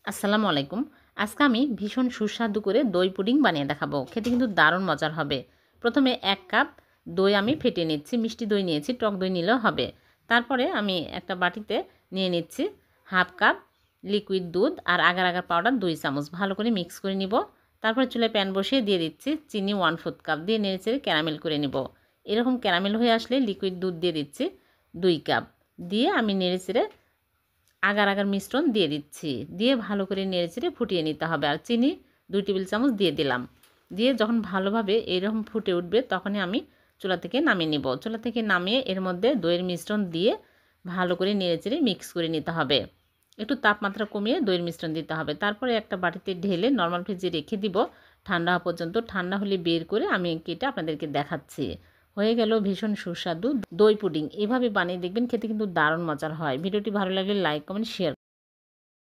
আসসালামু আলাইকুম। আজকে আমি ভীষণ সুস্বাদু করে দই পুডিং বানিয়ে দেখাবো। খেতে কিন্তু দারুণ মজার হবে। প্রথমে ১ কাপ দই আমি ফেটিয়ে নিচ্ছি। মিষ্টি দই নিয়েছি, টক দই নিলেও হবে। তারপরে আমি একটা বাটিতে নিয়ে নিচ্ছি 1/2 কাপ লিকুইড দুধ আর আগার আগার পাউডার 2 চামচ। ভালো করে মিক্স করে নিব। তারপরে চুলায় প্যান বসিয়ে দিয়ে দিচ্ছি চিনি 1/4 কাপ দিয়ে নেড়েচেড়ে ক্যারামেল করে নিব। এরকম ক্যারামেল হয়ে আসলে লিকুইড দুধ দিয়ে দিচ্ছি 2 কাপ। দিয়ে আমি নেড়েচেড়ে আগার আগার মিশ্রণ দিয়ে দিচ্ছি। দিয়ে ভালো করে নেড়েচেড়ে ফুটিয়ে নিতে হবে। আর চিনি 2 টেবিল চামচ দিয়ে দিলাম। দিয়ে যখন ভালোভাবে এরকম ফুটে উঠবে তখনই আমি চুলা থেকে নামিয়ে নিব। চুলা থেকে নামিয়ে এর মধ্যে দইয়ের মিশ্রণ দিয়ে ভালো করে নেড়েচেড়ে মিক্স করে নিতে হবে। একটু তাপমাত্রা কমিয়ে দইয়ের মিশ্রণ দিতে হবে। তারপরে একটা বাটিতে ঢেলে নরমাল ফ্রিজে রেখে দিব ঠান্ডা হওয়া পর্যন্ত। ঠান্ডা হলে বের করে আমি কেটে আপনাদেরকে দেখাচ্ছি। হয়ে গেল ভীষণ সুস্বাদু দই পুডিং। এভাবে বানিয়ে দেখবেন, খেতে কিন্তু দারুণ মজার হয়। ভিডিওটি ভালো লাগলে লাইক, কমেন্ট, শেয়ার